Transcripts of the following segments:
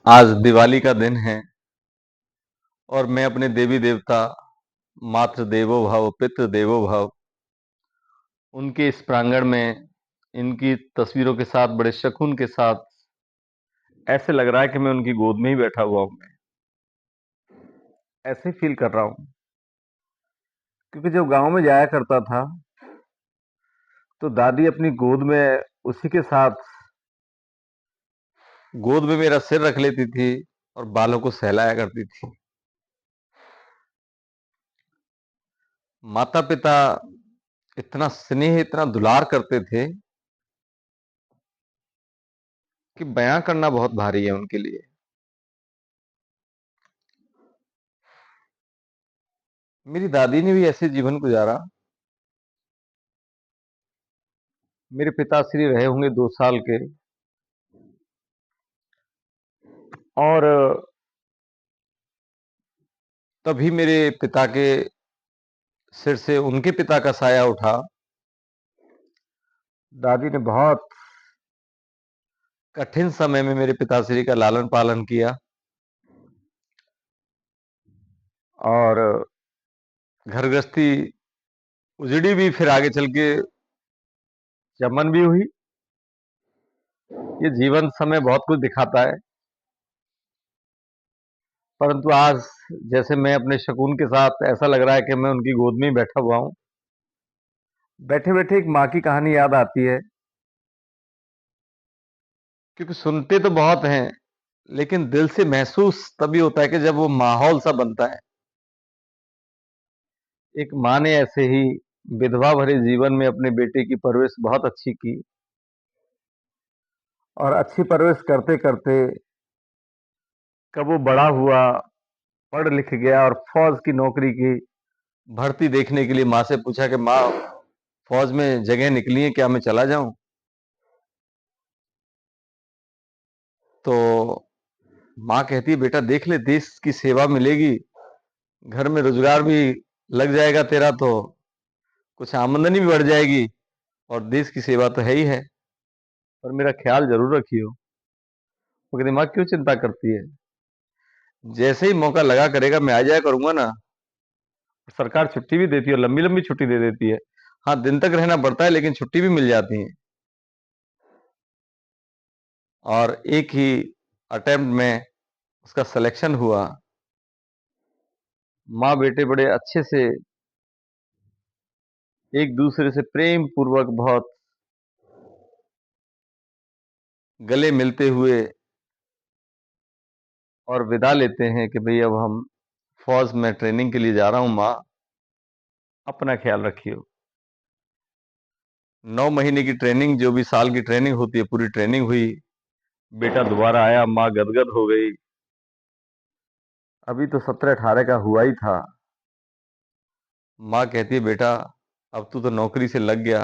आज दिवाली का दिन है और मैं अपने देवी देवता मातृ देवो भव पितृ देवो भव उनके इस प्रांगण में इनकी तस्वीरों के साथ बड़े शकुन के साथ ऐसे लग रहा है कि मैं उनकी गोद में ही बैठा हुआ हूं। मैं ऐसे फील कर रहा हूं क्योंकि जब गांव में जाया करता था तो दादी अपनी गोद में उसी के साथ गोद में मेरा सिर रख लेती थी और बालों को सहलाया करती थी। माता पिता इतना स्नेह इतना दुलार करते थे कि बयां करना बहुत भारी है उनके लिए। मेरी दादी ने भी ऐसे जीवन गुजारा। मेरे पिताश्री रहे होंगे 2 साल के और तभी मेरे पिता के सिर से उनके पिता का साया उठा। दादी ने बहुत कठिन समय में मेरे पिताश्री का लालन पालन किया और घर गृहस्थी उजड़ी भी, फिर आगे चल के चमन भी हुई। ये जीवन समय बहुत कुछ दिखाता है, परंतु आज जैसे मैं अपने शकुन के साथ ऐसा लग रहा है कि मैं उनकी गोद में ही बैठा हुआ हूं। बैठे बैठे एक माँ की कहानी याद आती है, क्योंकि सुनते तो बहुत हैं लेकिन दिल से महसूस तभी होता है कि जब वो माहौल सा बनता है। एक माँ ने ऐसे ही विधवा भरे जीवन में अपने बेटे की परवरिश बहुत अच्छी की और अच्छी परवरिश करते करते कब वो बड़ा हुआ, पढ़ लिख गया और फौज की नौकरी की भर्ती देखने के लिए माँ से पूछा कि माँ, फौज में जगह निकली है, क्या मैं चला जाऊं? तो माँ कहती है, बेटा देख ले, देश की सेवा मिलेगी, घर में रोजगार भी लग जाएगा तेरा, तो कुछ आमदनी भी बढ़ जाएगी और देश की सेवा तो है ही है, पर मेरा ख्याल जरूर रखियो। वो कहती, माँ क्यों चिंता करती है, जैसे ही मौका लगा करेगा मैं आ जाया करूंगा ना। सरकार छुट्टी भी देती है, लंबी लंबी छुट्टी दे देती है। हाँ, दिन तक रहना पड़ता है लेकिन छुट्टी भी मिल जाती है। और एक ही अटेम्प्ट में उसका सिलेक्शन हुआ। माँ बेटे बड़े अच्छे से एक दूसरे से प्रेम पूर्वक बहुत गले मिलते हुए और विदा लेते हैं कि भाई अब हम फौज में ट्रेनिंग के लिए जा रहा हूं, माँ अपना ख्याल रखियो। 9 महीने की ट्रेनिंग, जो भी साल की ट्रेनिंग होती है, पूरी ट्रेनिंग हुई। बेटा दोबारा आया, माँ गदगद हो गई। अभी तो 17-18 का हुआ ही था। माँ कहती है, बेटा अब तू तो नौकरी से लग गया,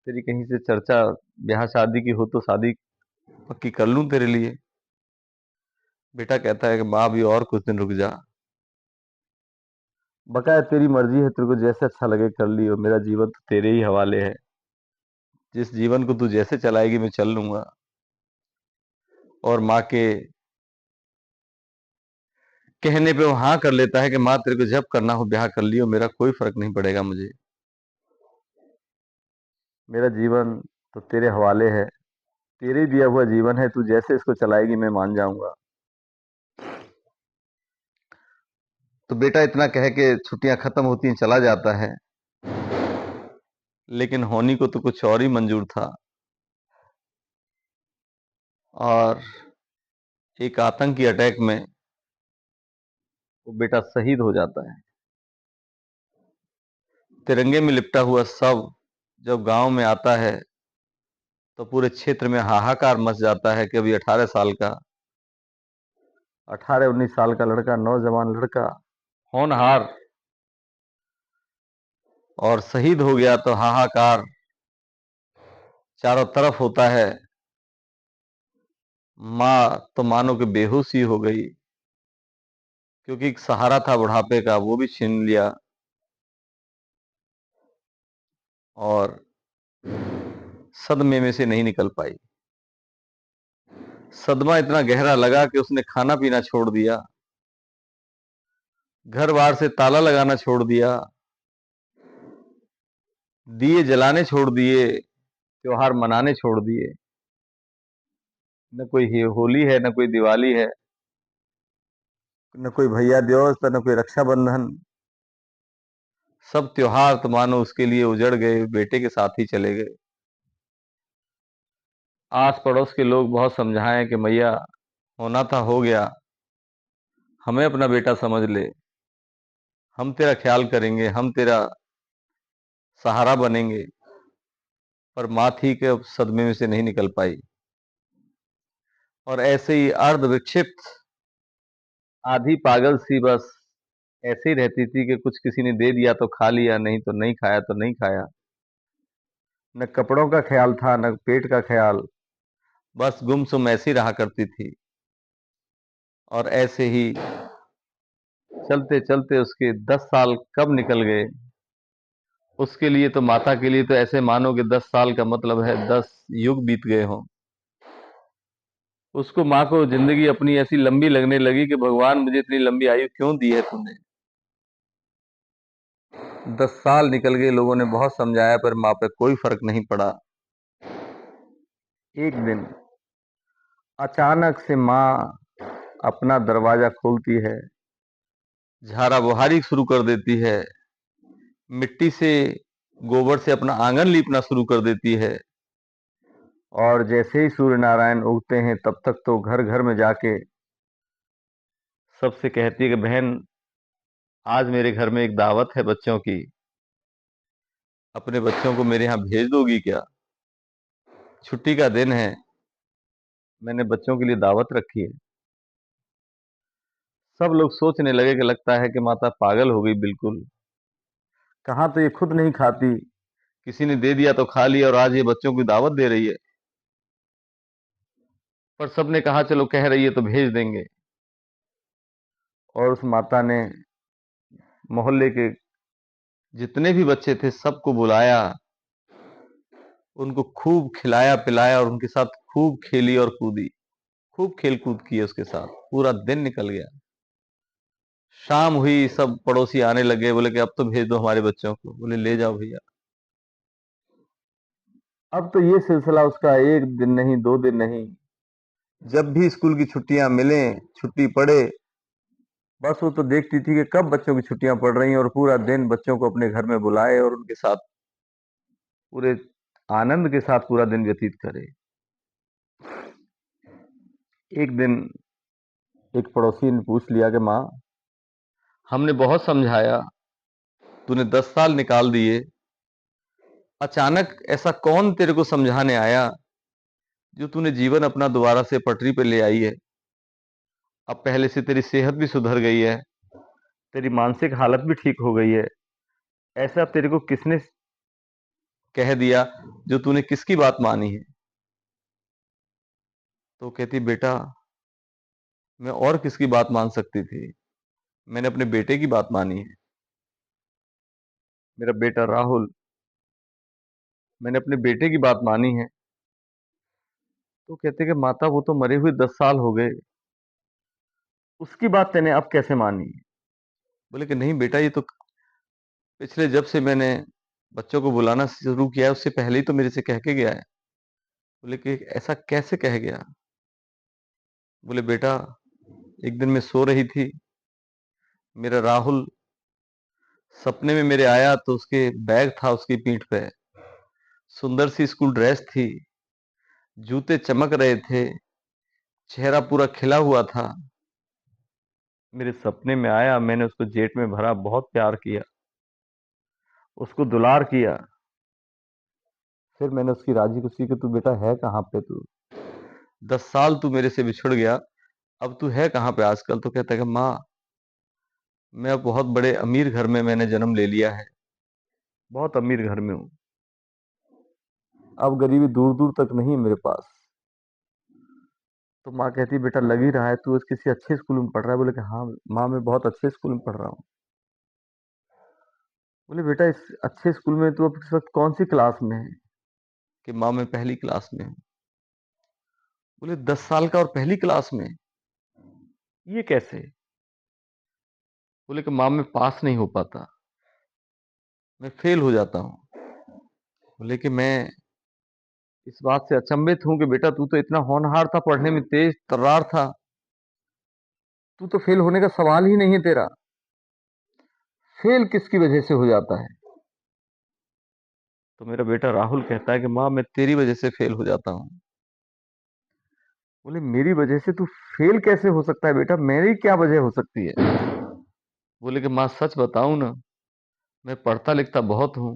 तेरी कहीं से चर्चा ब्याह शादी की हो तो शादी पक्की कर लूं तेरे लिए। बेटा कहता है कि माँ अभी और कुछ दिन रुक जा। बकाया तेरी मर्जी है, तेरे को जैसे अच्छा लगे कर लियो, मेरा जीवन तो तेरे ही हवाले है, जिस जीवन को तू जैसे चलाएगी मैं चल लूंगा। और माँ के कहने पे वो हाँ कर लेता है कि माँ तेरे को जब करना हो ब्याह कर लियो, मेरा कोई फर्क नहीं पड़ेगा मुझे, मेरा जीवन तो तेरे हवाले है, तेरे ही दिया हुआ जीवन है, तू जैसे इसको चलाएगी मैं मान जाऊंगा। तो बेटा इतना कह के छुट्टियां खत्म होती हैं, चला जाता है। लेकिन होनी को तो कुछ और ही मंजूर था और एक आतंकी अटैक में वो बेटा शहीद हो जाता है। तिरंगे में लिपटा हुआ शव जब गांव में आता है तो पूरे क्षेत्र में हाहाकार मच जाता है कि अभी 18 साल का, 18-19 साल का लड़का, नौजवान लड़का, होनहार, और शहीद हो गया। तो हाहाकार चारों तरफ होता है। माँ तो मानो कि बेहोश ही हो गई, क्योंकि एक सहारा था बुढ़ापे का, वो भी छीन लिया। और सदमे में से नहीं निकल पाई। सदमा इतना गहरा लगा कि उसने खाना पीना छोड़ दिया, घर बार से ताला लगाना छोड़ दिया, दिए जलाने छोड़ दिए, त्योहार मनाने छोड़ दिए। न कोई होली है, न कोई दिवाली है, न कोई भैया दूज, न कोई रक्षाबंधन। सब त्योहार तो मानो उसके लिए उजड़ गए, बेटे के साथ ही चले गए। आस पड़ोस के लोग बहुत समझाएं कि मैया होना था हो गया, हमें अपना बेटा समझ ले, हम तेरा ख्याल करेंगे, हम तेरा सहारा बनेंगे। पर माँ थी कि अब सदमे में से नहीं निकल पाई, और ऐसे ही अर्ध विक्षिप्त, आधी पागल सी, बस ऐसे ही रहती थी कि कुछ किसी ने दे दिया तो खा लिया, नहीं तो नहीं खाया तो नहीं खाया। न कपड़ों का ख्याल था, न पेट का ख्याल, बस गुमसुम ऐसी रहा करती थी। और ऐसे ही चलते चलते उसके 10 साल कब निकल गए। उसके लिए तो, माता के लिए तो ऐसे मानो कि 10 साल का मतलब है 10 युग बीत गए हों। उसको, माँ को, जिंदगी अपनी ऐसी लंबी लगने लगी कि भगवान मुझे इतनी लंबी आयु क्यों दी है तूने। 10 साल निकल गए, लोगों ने बहुत समझाया पर माँ पे कोई फर्क नहीं पड़ा। एक दिन अचानक से माँ अपना दरवाजा खोलती है, झाड़ा बुहारी शुरू कर देती है, मिट्टी से, गोबर से अपना आंगन लीपना शुरू कर देती है। और जैसे ही सूर्य नारायण उगते हैं तब तक तो घर घर में जाके सबसे कहती है कि बहन, आज मेरे घर में एक दावत है बच्चों की, अपने बच्चों को मेरे यहाँ भेज दोगी क्या? छुट्टी का दिन है, मैंने बच्चों के लिए दावत रखी है। सब लोग सोचने लगे कि लगता है कि माता पागल हो गई बिल्कुल। कहाँ तो ये खुद नहीं खाती, किसी ने दे दिया तो खा लिया, और आज ये बच्चों की दावत दे रही है। पर सबने कहा चलो कह रही है तो भेज देंगे। और उस माता ने मोहल्ले के जितने भी बच्चे थे सबको बुलाया, उनको खूब खिलाया पिलाया, और उनके साथ खूब खेली और कूदी, खूब खेल कूद की उसके साथ। पूरा दिन निकल गया। शाम हुई, सब पड़ोसी आने लगे, बोले कि अब तो भेज दो हमारे बच्चों को। बोले ले जाओ भैया। अब तो ये सिलसिला उसका एक दिन नहीं, 2 दिन नहीं, जब भी स्कूल की छुट्टियां मिले, छुट्टी पड़े, बस वो तो देखती थी कि कब बच्चों की छुट्टियां पड़ रही हैं, और पूरा दिन बच्चों को अपने घर में बुलाए और उनके साथ पूरे आनंद के साथ पूरा दिन व्यतीत करे। एक दिन एक पड़ोसी ने पूछ लिया कि माँ, हमने बहुत समझाया, तूने 10 साल निकाल दिए, अचानक ऐसा कौन तेरे को समझाने आया जो तूने जीवन अपना दोबारा से पटरी पे ले आई है। अब पहले से तेरी सेहत भी सुधर गई है, तेरी मानसिक हालत भी ठीक हो गई है। ऐसा तेरे को किसने कह दिया, जो तूने किसकी बात मानी है? तो कहती, बेटा मैं और किसकी बात मान सकती थी, मैंने अपने बेटे की बात मानी है। मेरा बेटा राहुल, मैंने अपने बेटे की बात मानी है। तो कहते कि माता वो तो मरे हुए 10 साल हो गए, उसकी बात तूने अब कैसे मानी? बोले कि नहीं बेटा, ये तो पिछले, जब से मैंने बच्चों को बुलाना शुरू किया है, उससे पहले ही तो मेरे से कह के गया है। बोले कि ऐसा कैसे कह गया? बोले बेटा, एक दिन मैं सो रही थी, मेरा राहुल सपने में मेरे आया, तो उसके बैग था उसकी पीठ पे, सुंदर सी स्कूल ड्रेस थी, जूते चमक रहे थे, चेहरा पूरा खिला हुआ था। मेरे सपने में आया, मैंने उसको जेट में भरा, बहुत प्यार किया, उसको दुलार किया। फिर मैंने उसकी राजी खुशी कि तू बेटा है कहाँ पे, तू 10 साल तू मेरे से बिछड़ गया, अब तू है कहाँ पे आजकल? तो कहता है कि माँ, मैं अब बहुत बड़े अमीर घर में मैंने जन्म ले लिया है, बहुत अमीर घर में हूँ, अब गरीबी दूर दूर तक नहीं है मेरे पास। तो माँ कहती, बेटा लग ही रहा है तू किसी अच्छे स्कूल में पढ़ रहा है। बोले कि हाँ माँ, मैं बहुत अच्छे स्कूल में पढ़ रहा हूँ। बोले बेटा, इस अच्छे स्कूल में तू अब इस वक्त कौन सी क्लास में है? कि माँ मैं पहली क्लास में हूँ। बोले 10 साल का और पहली क्लास में, ये कैसे? बोले कि माँ मैं पास नहीं हो पाता, मैं फेल हो जाता हूँ। बोले कि मैं इस बात से अचंभित हूं कि बेटा तू तो इतना होनहार था, पढ़ने में तेज तर्रार था, तू तो फेल होने का सवाल ही नहीं है तेरा। फेल किसकी वजह से हो जाता है? तो मेरा बेटा राहुल कहता है कि माँ मैं तेरी वजह से फेल हो जाता हूँ। बोले मेरी वजह से तू फेल कैसे हो सकता है बेटा, मेरी क्या वजह हो सकती है? बोले कि माँ सच बताऊं ना, मैं पढ़ता लिखता बहुत हूं,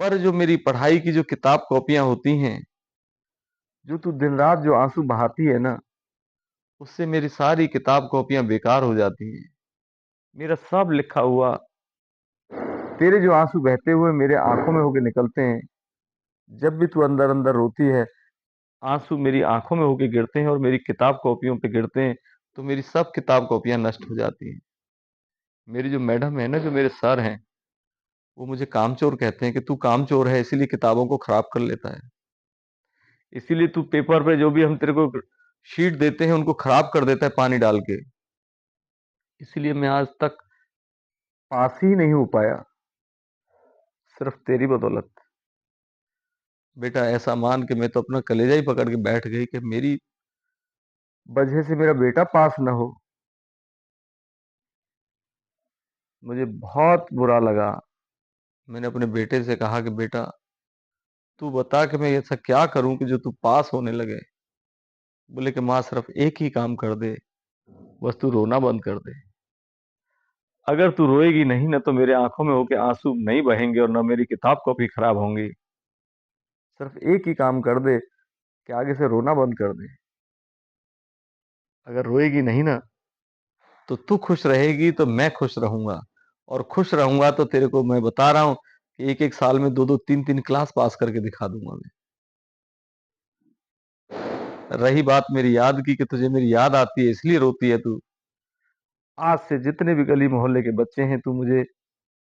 पर जो मेरी पढ़ाई की जो किताब कॉपियां होती हैं, जो तू दिन रात जो आंसू बहाती है ना, उससे मेरी सारी किताब कॉपियां बेकार हो जाती हैं। मेरा सब लिखा हुआ तेरे जो आंसू बहते हुए मेरे आंखों में होके निकलते हैं, जब भी तू अंदर अंदर रोती है, आंसू मेरी आंखों में होके गिरते हैं और मेरी किताब कॉपियों पे गिरते हैं, तो मेरी सब किताब कॉपियां नष्ट हो जाती हैं। मेरी जो मैडम है ना, जो मेरे सर हैं, वो मुझे कामचोर कहते हैं कि तू कामचोर है, इसीलिए किताबों को खराब कर लेता है, इसीलिए तू पेपर पे जो भी हम तेरे को शीट देते हैं उनको खराब कर देता है पानी डाल के, इसीलिए मैं आज तक पास ही नहीं हो पाया, सिर्फ तेरी बदौलत। बेटा ऐसा मान के मैं तो अपना कलेजा ही पकड़ के बैठ गई कि मेरी वजह से मेरा बेटा पास ना हो। मुझे बहुत बुरा लगा। मैंने अपने बेटे से कहा कि बेटा तू बता कि मैं ऐसा क्या करूं कि जो तू पास होने लगे? बोले कि माँ सिर्फ एक ही काम कर दे, बस तू रोना बंद कर दे। अगर तू रोएगी नहीं ना, तो मेरे आंखों में होके आंसू नहीं बहेंगे और ना मेरी किताब कॉपी खराब होंगी। सिर्फ एक ही काम कर दे कि आगे से रोना बंद कर दे। अगर रोएगी नहीं ना, तो तू खुश रहेगी तो मैं खुश रहूंगा, और खुश रहूंगा तो तेरे को मैं बता रहा हूं कि एक एक साल में दो दो तीन तीन क्लास पास करके दिखा दूंगा मैं। रही बात मेरी याद की कि तुझे मेरी याद आती है इसलिए रोती है तू, आज से जितने भी गली मोहल्ले के बच्चे हैं, तू मुझे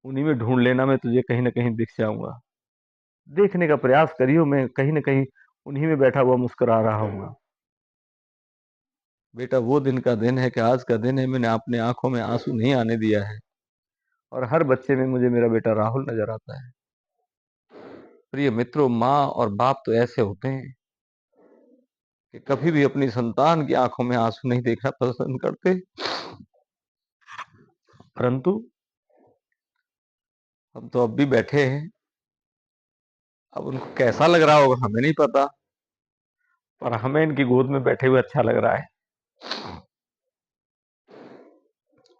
उन्हीं में ढूंढ लेना, मैं तुझे कहीं ना कहीं दिख जाऊंगा। देखने का प्रयास करियो, मैं कहीं ना कहीं उन्हीं में बैठा हुआ मुस्कुरा रहा हूँ। बेटा वो दिन का दिन है कि आज का दिन है, मैंने अपने आंखों में आंसू नहीं आने दिया है, और हर बच्चे में मुझे मेरा बेटा राहुल नजर आता है। प्रिय मित्रों, माँ और बाप तो ऐसे होते हैं कि कभी भी अपनी संतान की आंखों में आंसू नहीं देखना पसंद करते, परंतु हम तो अब भी बैठे हैं। अब उनको कैसा लग रहा होगा हमें नहीं पता, पर हमें इनकी गोद में बैठे हुए अच्छा लग रहा है।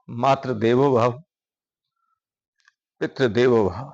मातृ देवो भव, पितृ देवो भव।